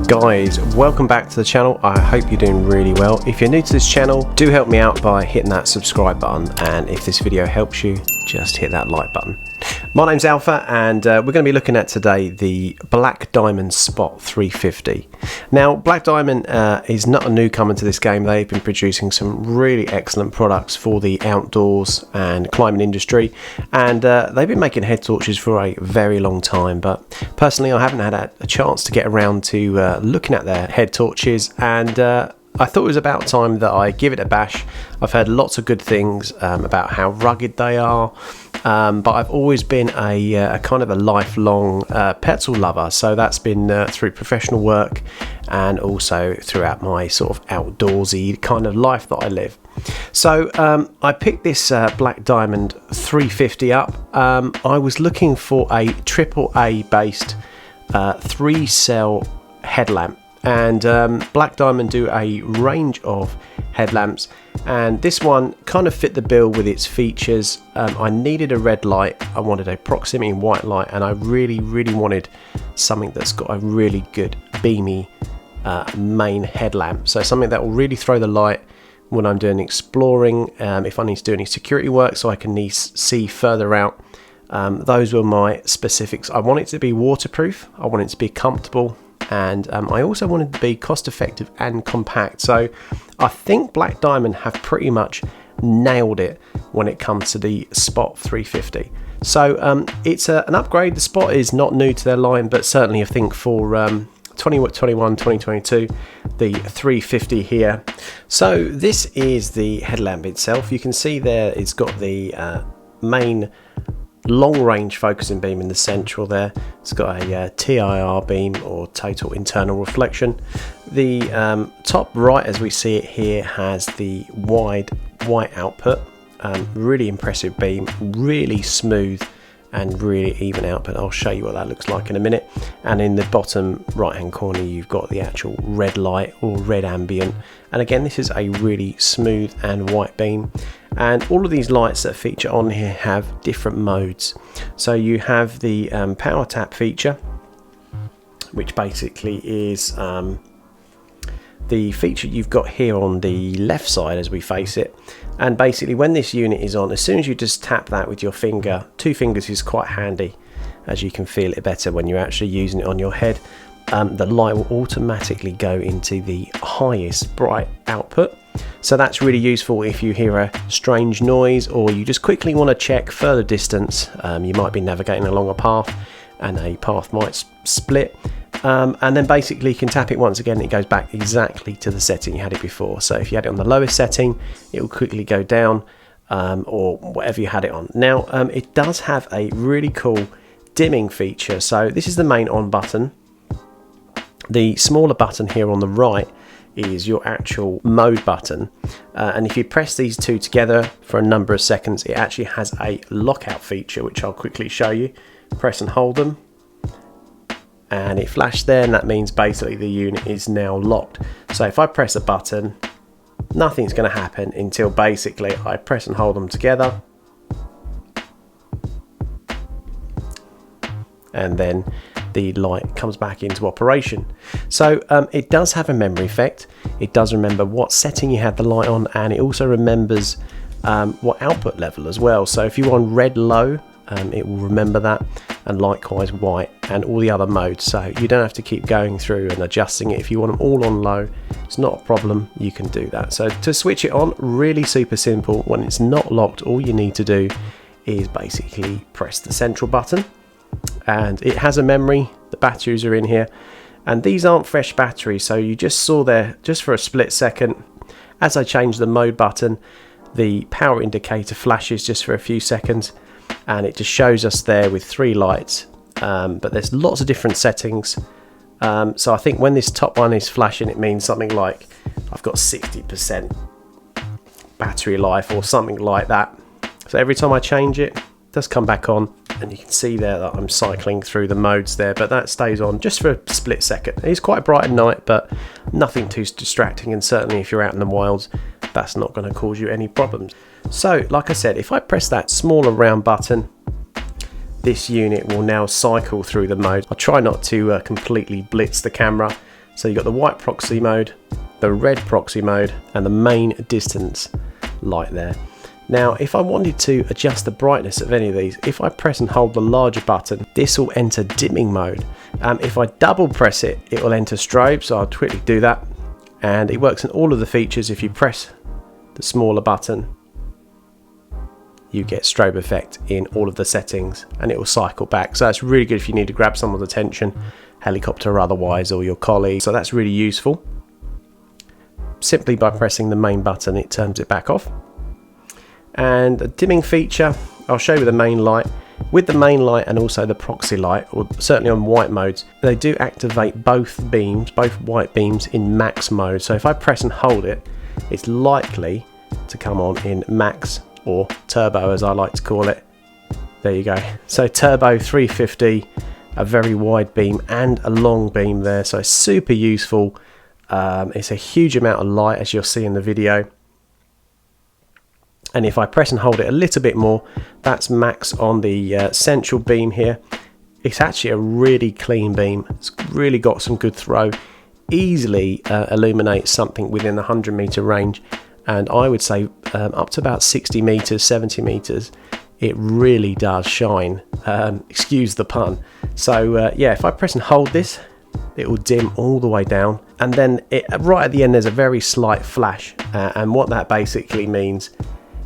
Guys, welcome back to the channel. I hope you're doing really well. If you're new to this channel, do help me out by hitting that subscribe button, and if this video helps you, just hit that like button. My name's Alpha, and we're going to be looking at today the Black Diamond Spot 350. Now, Black Diamond is not a newcomer to this game. They've been producing some really excellent products for the outdoors and climbing industry, and they've been making head torches for a very long time, but personally I haven't had a chance to get around to looking at their head torches, and I thought it was about time that I give it a bash. I've heard lots of good things about how rugged they are, but I've always been a kind of a lifelong petal lover, so that's been through professional work and also throughout my sort of outdoorsy kind of life that I live. So I picked this Black Diamond 350 up. I was looking for a AAA based 3-cell headlamp, and Black Diamond do a range of headlamps, and this one kind of fit the bill with its features. I needed a red light, I wanted a proximity white light, and I really wanted something that's got a really good beamy main headlamp, so something that will really throw the light when I'm doing exploring, if I need to do any security work so I can see further out. Those were my specifics. I want it to be waterproof, I want it to be comfortable, and I also wanted to be cost effective and compact. So I think Black Diamond have pretty much nailed it when it comes to the Spot 350. So it's an upgrade. The Spot is not new to their line, but certainly I think for 2021, 2022, the 350 here. So this is the headlamp itself. You can see there it's got the main long range focusing beam in the central there. It's got a TIR beam, or total internal reflection. The top right, as we see it here, has the wide white output. Really impressive beam, really smooth and really even output. I'll show you what that looks like in a minute. And in the bottom right hand corner you've got the actual red light, or red ambient, and again this is a really smooth and white beam. And all of these lights that feature on here have different modes. So you have the power tap feature, which basically is the feature you've got here on the left side as we face it. And basically when this unit is on, as soon as you just tap that with your finger, 2 fingers is quite handy, as you can feel it better when you're actually using it on your head. The light will automatically go into the highest bright output. So that's really useful if you hear a strange noise, or you just quickly want to check further distance. You might be navigating along a path and a path might split, and then basically you can tap it once again, it goes back exactly to the setting you had it before. So if you had it on the lowest setting, it will quickly go down, or whatever you had it on. Now it does have a really cool dimming feature. So this is the main on button. The smaller button here on the right is your actual mode button, and if you press these two together for a number of seconds, it actually has a lockout feature, which I'll quickly show you. Press and hold them, and it flashed there, and that means basically the unit is now locked. So if I press a button, nothing's going to happen until basically I press and hold them together, and then the light comes back into operation. So it does have a memory effect. It does remember what setting you had the light on, and it also remembers what output level as well. So if you're on red low, it will remember that, and likewise white and all the other modes. So you don't have to keep going through and adjusting it. If you want them all on low, it's not a problem, you can do that. So to switch it on, really super simple. When it's not locked, all you need to do is basically press the central button, and it has a memory. The batteries are in here, and these aren't fresh batteries, so you just saw there, just for a split second, as I change the mode button, the power indicator flashes just for a few seconds, and it just shows us there with 3 lights, but there's lots of different settings. So I think when this top one is flashing, it means something like I've got 60% battery life or something like that. So every time I change it, does come back on, and you can see there that I'm cycling through the modes there, but that stays on just for a split second. It's quite bright at night, but nothing too distracting, and certainly if you're out in the wilds, that's not going to cause you any problems. So like I said, if I press that smaller round button, this unit will now cycle through the mode. I'll try not to completely blitz the camera, So you've got the white proxy mode, the red proxy mode, and the main distance light there. Now, if I wanted to adjust the brightness of any of these, if I press and hold the larger button, this will enter dimming mode. If I double press it, it will enter strobe, so I'll quickly do that. And it works in all of the features. If you press the smaller button, you get strobe effect in all of the settings, and it will cycle back. So that's really good if you need to grab someone's attention, helicopter or otherwise, or your colleague. So that's really useful. Simply by pressing the main button, it turns it back off. And a dimming feature, I'll show you the main light. With the main light and also the proxy light, or certainly on white modes, they do activate both beams, both white beams, in max mode. So if I press and hold it, it's likely to come on in max or turbo, as I like to call it. There you go. So turbo 350, a very wide beam and a long beam there, so super useful. It's a huge amount of light, as you'll see in the video. And if I press and hold it a little bit more, that's max on the central beam here. It's actually a really clean beam. It's really got some good throw. Easily illuminates something within the 100 meter range. And I would say up to about 60 meters, 70 meters, it really does shine. Excuse the pun. So yeah, if I press and hold this, it will dim all the way down. And then right at the end, there's a very slight flash. And what that basically means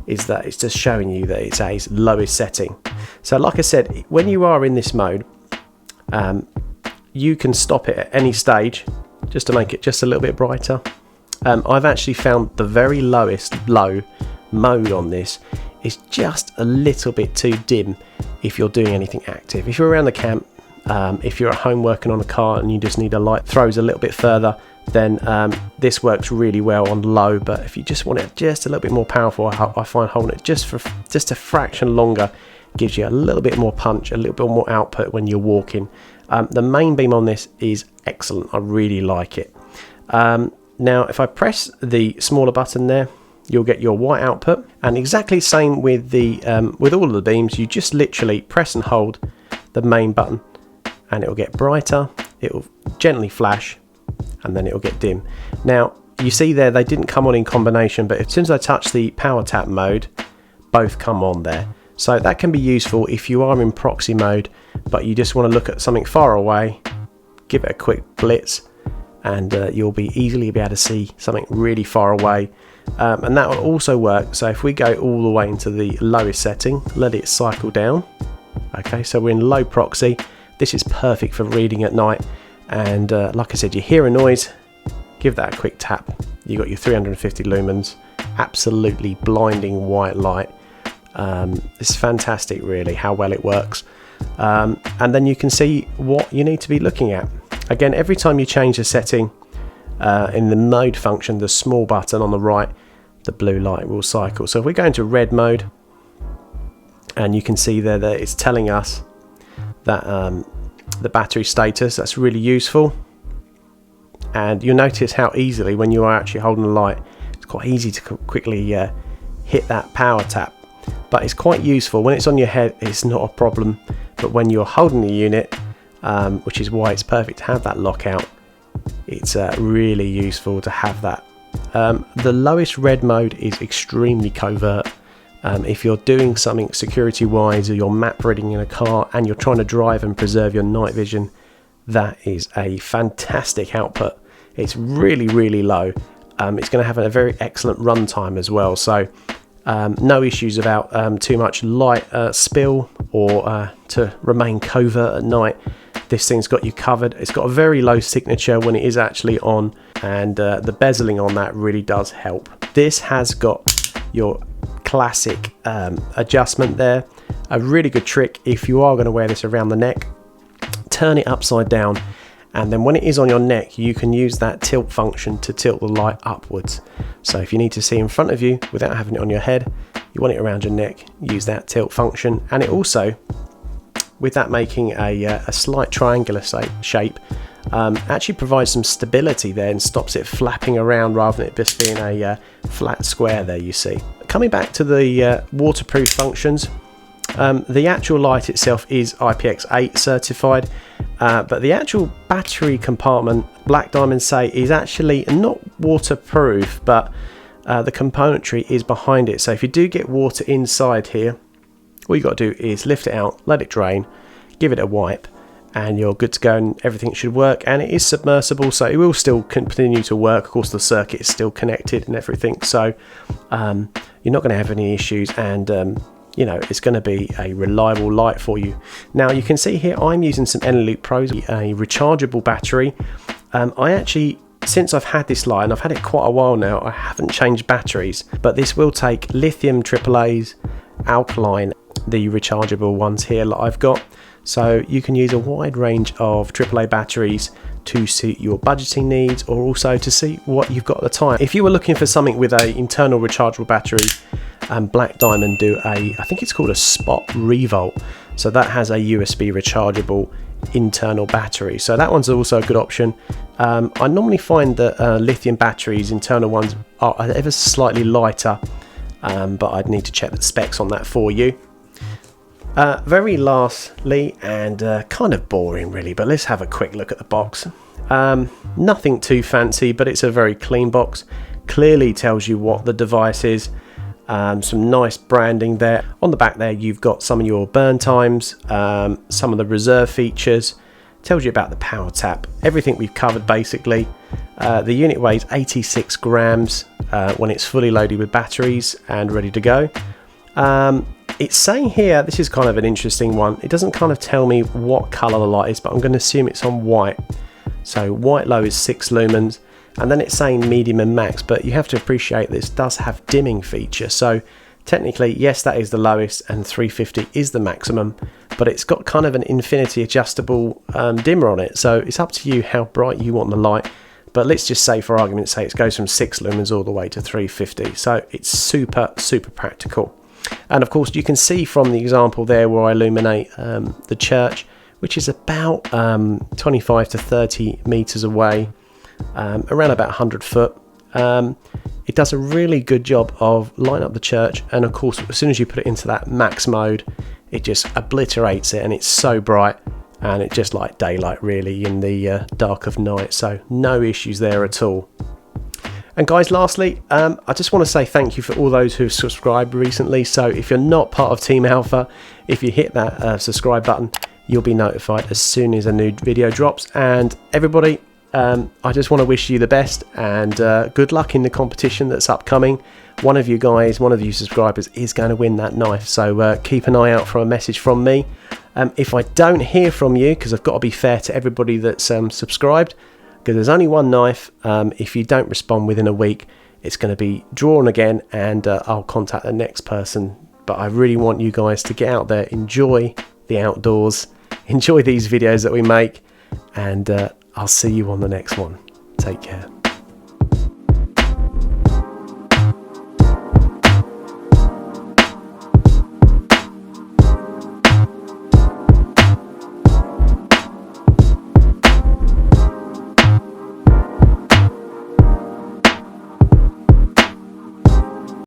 is that it's just showing you that it's at its lowest setting. So like I said, when you are in this mode, you can stop it at any stage just to make it just a little bit brighter. I've actually found the very lowest low mode on this is just a little bit too dim if you're doing anything active. If you're around the camp, if you're at home working on a car and you just need a light throws a little bit further, then this works really well on low. But if you just want it just a little bit more powerful, I find holding it just a fraction longer gives you a little bit more punch, a little bit more output when you're walking. The main beam on this is excellent. I really like it. Now if I press the smaller button there, you'll get your white output, and exactly the same with the with all of the beams. You just literally press and hold the main button and it will get brighter, it will gently flash, and then it will get dim. Now you see there they didn't come on in combination, but as soon as I touch the power tap mode, both come on there. So that can be useful if you are in proxy mode but you just want to look at something far away, give it a quick blitz, and you'll be easily be able to see something really far away. And that will also work. So if we go all the way into the lowest setting, let it cycle down. Okay, so we're in low proxy. This is perfect for reading at night. And like I said, you hear a noise, give that a quick tap. You got your 350 lumens, absolutely blinding white light. It's fantastic, really, how well it works. And then you can see what you need to be looking at. Again, every time you change the setting in the mode function, the small button on the right, the blue light will cycle. So if we go into red mode, and you can see there that it's telling us that the battery status, that's really useful. And you'll notice how easily, when you are actually holding the light, it's quite easy to quickly hit that power tap. But it's quite useful. When it's on your head, it's not a problem. But when you're holding the unit, which is why it's perfect to have that lockout, it's really useful to have that. The lowest red mode is extremely covert. If you're doing something security wise, or you're map reading in a car and you're trying to drive and preserve your night vision, that is a fantastic output. It's really, really low. It's going to have a very excellent run time as well. So no issues about too much light spill or to remain covert at night. This thing's got you covered. It's got a very low signature when it is actually on, and the bezeling on that really does help. This has got your classic adjustment there. A really good trick if you are going to wear this around the neck, turn it upside down, and then when it is on your neck, you can use that tilt function to tilt the light upwards. So if you need to see in front of you without having it on your head, you want it around your neck, use that tilt function. And it also, with that making a slight triangular shape, actually provides some stability there and stops it flapping around rather than it just being a flat square there, you see. Coming back to the waterproof functions, The actual light itself is IPX8 certified, but the actual battery compartment, Black Diamond say, is actually not waterproof, but the componentry is behind it. So if you do get water inside here, all you got to do is lift it out, let it drain, give it a wipe, and you're good to go, and everything should work. And it is submersible, so it will still continue to work. Of course, the circuit is still connected and everything, so you're not going to have any issues, and you know, it's going to be a reliable light for you. Now you can see here I'm using some Eneloop Pros, a rechargeable battery. I actually, since I've had this light, and I've had it quite a while now, I haven't changed batteries, but this will take lithium AAAs, alkaline, the rechargeable ones here that I've got. So you can use a wide range of AAA batteries to suit your budgeting needs, or also to see what you've got at the time. If you were looking for something with an internal rechargeable battery, Black Diamond do I think it's called a Spot Revolt. So that has a USB rechargeable internal battery. So that one's also a good option. I normally find that lithium batteries, internal ones, are ever slightly lighter, but I'd need to check the specs on that for you. Very lastly, and kind of boring really, but let's have a quick look at the box. Nothing too fancy, but it's a very clean box. Clearly tells you what the device is. Some nice branding there. On the back there you've got some of your burn times, some of the reserve features, tells you about the power tap, everything we've covered basically. The unit weighs 86 grams when it's fully loaded with batteries and ready to go. It's saying here, this is kind of an interesting one, it doesn't kind of tell me what colour the light is, but I'm going to assume it's on white. So white low is 6 lumens, and then it's saying medium and max, but you have to appreciate this does have dimming feature. So technically, yes, that is the lowest, and 350 is the maximum, but it's got kind of an infinity adjustable dimmer on it. So it's up to you how bright you want the light. But let's just say, for argument's sake, it goes from 6 lumens all the way to 350. So it's super, super practical. And of course you can see from the example there where I illuminate the church, which is about 25 to 30 meters away, around about 100 foot. It does a really good job of lighting up the church, and of course as soon as you put it into that max mode, it just obliterates it, and it's so bright, and it's just like daylight really in the dark of night. So no issues there at all. And guys, lastly, I just want to say thank you for all those who have subscribed recently. So if you're not part of Team Alpha, if you hit that subscribe button, you'll be notified as soon as a new video drops. And everybody, I just want to wish you the best, and good luck in the competition that's upcoming. One of you guys, one of you subscribers is going to win that knife. So keep an eye out for a message from me. If I don't hear from you, because I've got to be fair to everybody that's subscribed, because there's only one knife, if you don't respond within a week, it's going to be drawn again, and I'll contact the next person. But I really want you guys to get out there, enjoy the outdoors, enjoy these videos that we make, and I'll see you on the next one. Take care.